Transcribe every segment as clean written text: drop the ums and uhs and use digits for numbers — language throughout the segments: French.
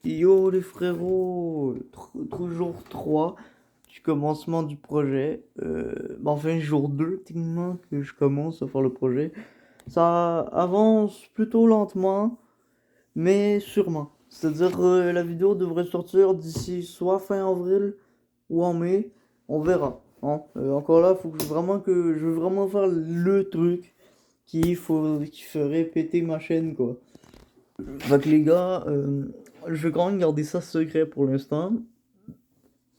Yo les frérots, jour 3 du commencement du projet. Enfin jour 2 techniquement que je commence à faire le projet. Ça avance plutôt lentement, mais sûrement. C'est-à-dire la vidéo devrait sortir d'ici soit fin avril ou en mai. On verra, hein. Encore là, faut que je veux vraiment faire le truc qui ferait péter ma chaîne quoi. Fait que les gars, je vais quand même garder ça secret pour l'instant.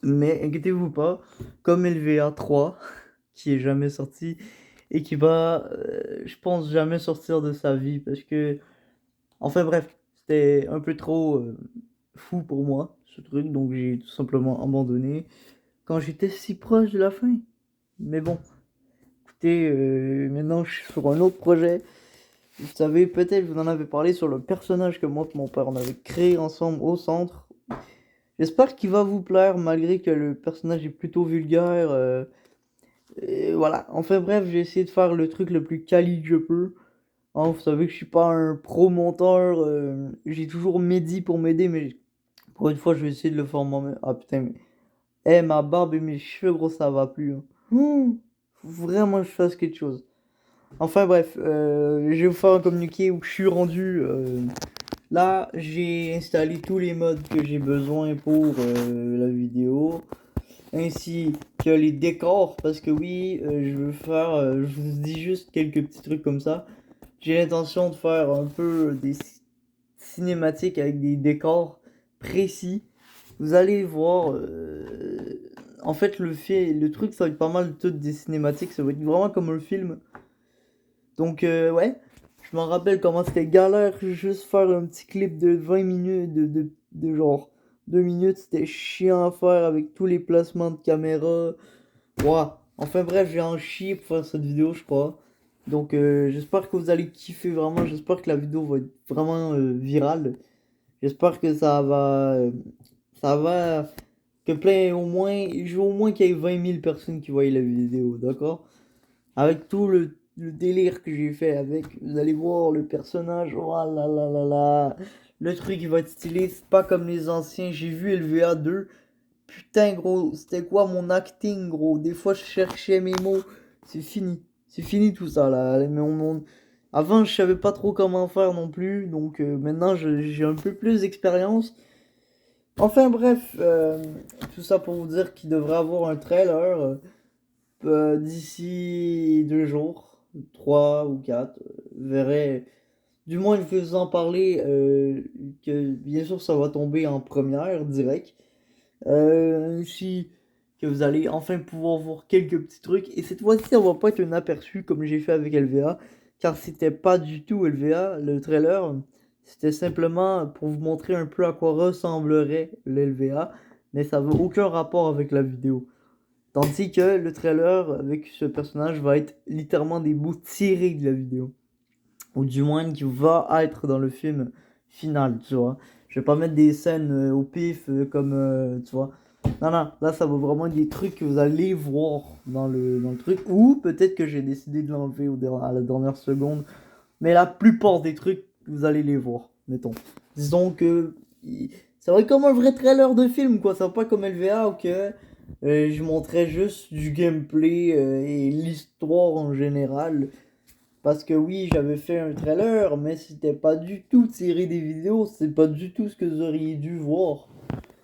Mais inquiétez-vous pas, comme LVA 3, qui est jamais sorti et qui va, je pense, jamais sortir de sa vie parce que, enfin bref, c'était un peu trop fou pour moi, ce truc, donc j'ai tout simplement abandonné quand j'étais si proche de la fin. Mais bon, écoutez, maintenant je suis sur un autre projet. Vous savez, peut-être vous en avez parlé sur le personnage que moi et mon père on avait créé ensemble au centre. J'espère qu'il va vous plaire malgré que le personnage est plutôt vulgaire. Et voilà. Enfin bref, j'ai essayé de faire le truc le plus quali que je peux. Hein, vous savez que je suis pas un pro monteur. J'ai toujours Mehdi pour m'aider, mais pour une fois, je vais essayer de le faire moi-même. Ah putain, mais ma barbe et mes cheveux, gros, ça va plus, hein. Faut vraiment que je fasse quelque chose. Enfin bref, je vais vous faire un communiqué où je suis rendu. Là, j'ai installé tous les modes que j'ai besoin pour la vidéo, ainsi que les décors, parce que oui, je vous dis juste quelques petits trucs comme ça. J'ai l'intention de faire un peu des cinématiques avec des décors précis. Vous allez voir, en fait, le truc, ça va être pas mal tout des cinématiques, ça va être vraiment comme un film. Donc, ouais, je m'en rappelle comment c'était galère juste faire un petit clip de 20 minutes, de genre 2 minutes, c'était chiant à faire avec tous les placements de caméra. Ouah. Enfin bref, j'ai en chier pour faire cette vidéo, je crois. Donc, j'espère que vous allez kiffer vraiment, j'espère que la vidéo va être vraiment virale. J'espère que ça va, que plein, au moins, je veux au moins qu'il y ait 20 000 personnes qui voient la vidéo, d'accord? Avec tout le délire que j'ai fait avec, vous allez voir le personnage, oh là là là là, le truc il va être stylé, c'est pas comme les anciens, j'ai vu LVA 2, putain gros, c'était quoi mon acting gros, des fois je cherchais mes mots, c'est fini tout ça là, avant je savais pas trop comment faire non plus, donc maintenant j'ai un peu plus d'expérience. Enfin bref, tout ça pour vous dire qu'il devrait avoir un trailer. D'ici 2 jours, 3 ou 4, verrai. Du moins, je vais vous en parler. Que bien sûr, ça va tomber en première direct. Ainsi que vous allez enfin pouvoir voir quelques petits trucs. Et cette fois-ci, ça va pas être un aperçu comme j'ai fait avec LVA, car c'était pas du tout LVA, le trailer. C'était simplement pour vous montrer un peu à quoi ressemblerait l'LVA, mais ça n'a aucun rapport avec la vidéo. Tandis que le trailer avec ce personnage va être littéralement des bouts tirés de la vidéo. Ou du moins qui va être dans le film final, tu vois. Je vais pas mettre des scènes au pif comme, tu vois. Non, non, là ça va vraiment être des trucs que vous allez voir dans le truc. Ou peut-être que j'ai décidé de l'enlever à la dernière seconde. Mais la plupart des trucs, vous allez les voir, mettons. Disons que ça va être comme un vrai trailer de film, quoi. Ça va pas comme LVA, ok. Je montrais juste du gameplay et l'histoire en général. Parce que oui, j'avais fait un trailer, mais c'était pas du tout tiré des vidéos, c'est pas du tout ce que vous auriez dû voir.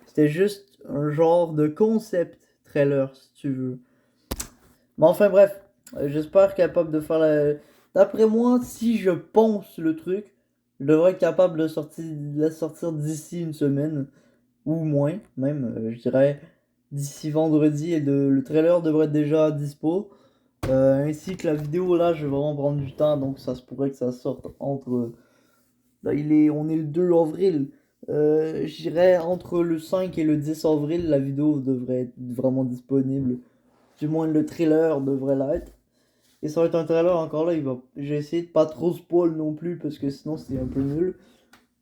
C'était juste un genre de concept trailer, si tu veux. Mais enfin bref, j'espère être capable de faire la... D'après moi, si je pense le truc, je devrais être capable de la sortir d'ici une semaine, ou moins, même, je dirais d'ici vendredi, et le trailer devrait être déjà dispo. Ainsi que la vidéo, là, je vais vraiment prendre du temps, donc ça se pourrait que ça sorte entre... Là, on est le 2 avril. Je dirais entre le 5 et le 10 avril, la vidéo devrait être vraiment disponible. Du moins, le trailer devrait l'être. Et ça va être un trailer encore là, j'ai essayé de pas trop spoil non plus parce que sinon c'est un peu nul.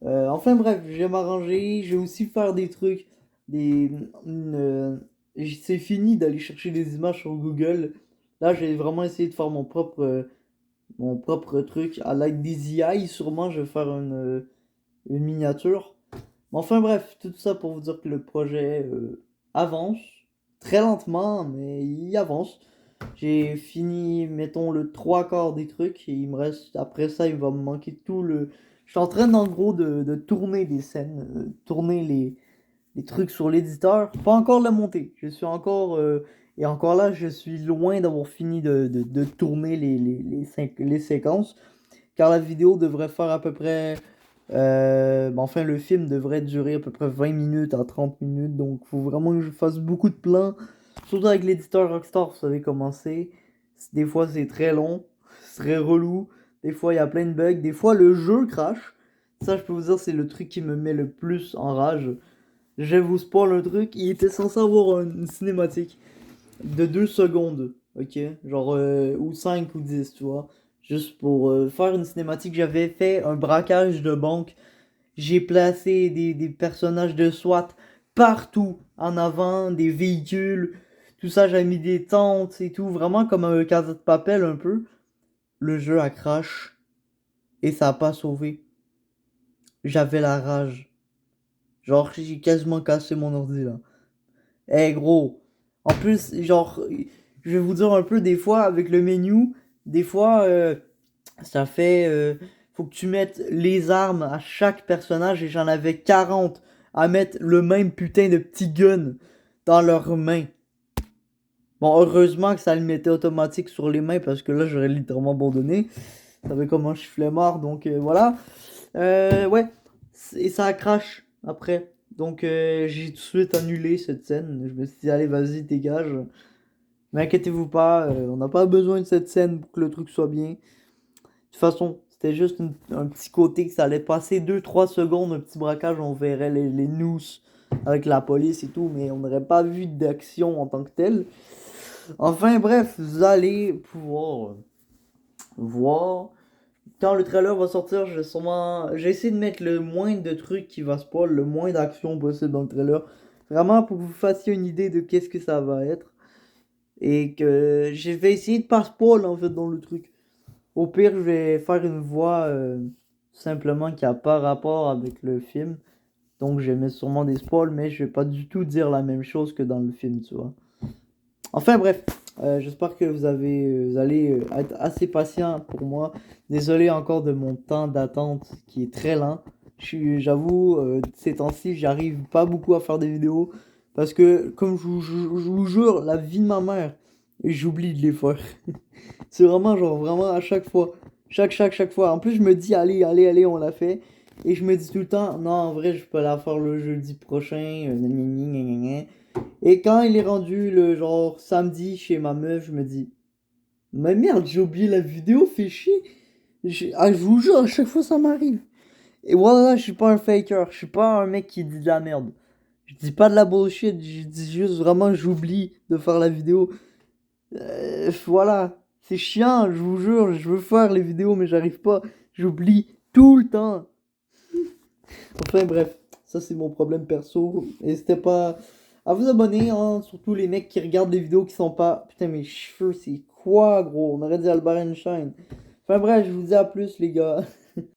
Enfin bref, je vais m'arranger, je vais aussi faire des trucs, des... une, c'est fini d'aller chercher des images sur Google. Là, j'ai vraiment essayé de faire mon propre truc à l'aide des AI. Sûrement, je vais faire une miniature. Mais enfin bref, tout ça pour vous dire que le projet avance, très lentement, mais il avance. J'ai fini, mettons, le trois quarts des trucs, et il me reste, après ça, il va me manquer tout le... Je suis en train, en gros, de tourner des scènes, tourner les trucs sur l'éditeur, pas encore le monter. Je suis encore, et encore là, je suis loin d'avoir fini de tourner les séquences, car la vidéo devrait faire à peu près, enfin, le film devrait durer à peu près 20 minutes à 30 minutes, donc il faut vraiment que je fasse beaucoup de plans, surtout avec l'éditeur Rockstar, vous savez comment c'est. Des fois, c'est très long, c'est très relou, des fois, il y a plein de bugs, des fois, le jeu crash. Ça, je peux vous dire, c'est le truc qui me met le plus en rage. Je vous spoil un truc, il était censé avoir une cinématique de 2 secondes, ok? Genre, ou 5 ou 10, tu vois. Juste pour faire une cinématique, j'avais fait un braquage de banque. J'ai placé des personnages de SWAT partout en avant, des véhicules, tout ça, j'avais mis des tentes et tout, vraiment comme un Casa de Papel un peu. Le jeu a crash et ça a pas sauvé. J'avais la rage. Genre, j'ai quasiment cassé mon ordi là. Eh gros, en plus, genre, je vais vous dire un peu, des fois, avec le menu, des fois, ça fait, faut que tu mettes les armes à chaque personnage, et j'en avais 40 à mettre le même putain de petit gun dans leurs mains. Bon, heureusement que ça le mettait automatique sur les mains, parce que là, j'aurais littéralement abandonné. Vous savez comment je suis flemmard, donc voilà. Ouais, et ça crash après. Donc j'ai tout de suite annulé cette scène. Je me suis dit, allez, vas-y, dégage. Mais inquiétez-vous pas, on n'a pas besoin de cette scène pour que le truc soit bien. De toute façon, c'était juste un petit côté que ça allait passer 2 3 secondes, un petit braquage, on verrait les news avec la police et tout, mais on n'aurait pas vu d'action en tant que telle. Enfin bref, vous allez pouvoir voir. Quand le trailer va sortir, j'ai essayé de mettre le moins de trucs qui va spoil, le moins d'action possible dans le trailer. Vraiment pour que vous fassiez une idée de qu'est-ce que ça va être. Et que je vais essayer de pas spoil en fait dans le truc. Au pire, je vais faire une voix simplement qui a pas rapport avec le film. Donc je vais mettre sûrement des spoils, mais je vais pas du tout dire la même chose que dans le film, tu vois. Enfin bref, j'espère que vous allez être assez patient pour moi. Désolé encore de mon temps d'attente qui est très lent. J'avoue, ces temps-ci, j'arrive pas beaucoup à faire des vidéos parce que, comme je vous jure, la vie de ma mère, j'oublie de les faire. C'est vraiment genre vraiment à chaque fois, chaque fois. En plus, je me dis allez, on l'a fait. Et je me dis tout le temps, non, en vrai, je peux la faire le jeudi prochain. Gna, gna, gna. Et quand il est rendu le genre samedi chez ma meuf, je me dis, mais merde, j'ai oublié la vidéo, fais chier. Je vous jure, à chaque fois ça m'arrive. Et voilà, je suis pas un faker, je suis pas un mec qui dit de la merde. Je dis pas de la bullshit, je dis juste vraiment j'oublie de faire la vidéo. Voilà, c'est chiant, je vous jure, je veux faire les vidéos mais j'arrive pas. J'oublie tout le temps. Enfin bref, ça c'est mon problème perso. N'hésitez pas à vous abonner, hein, surtout les mecs qui regardent les vidéos qui sont pas... Putain, mes cheveux, c'est quoi, gros? On aurait dit Albert Einstein. Enfin bref, je vous dis à plus, les gars.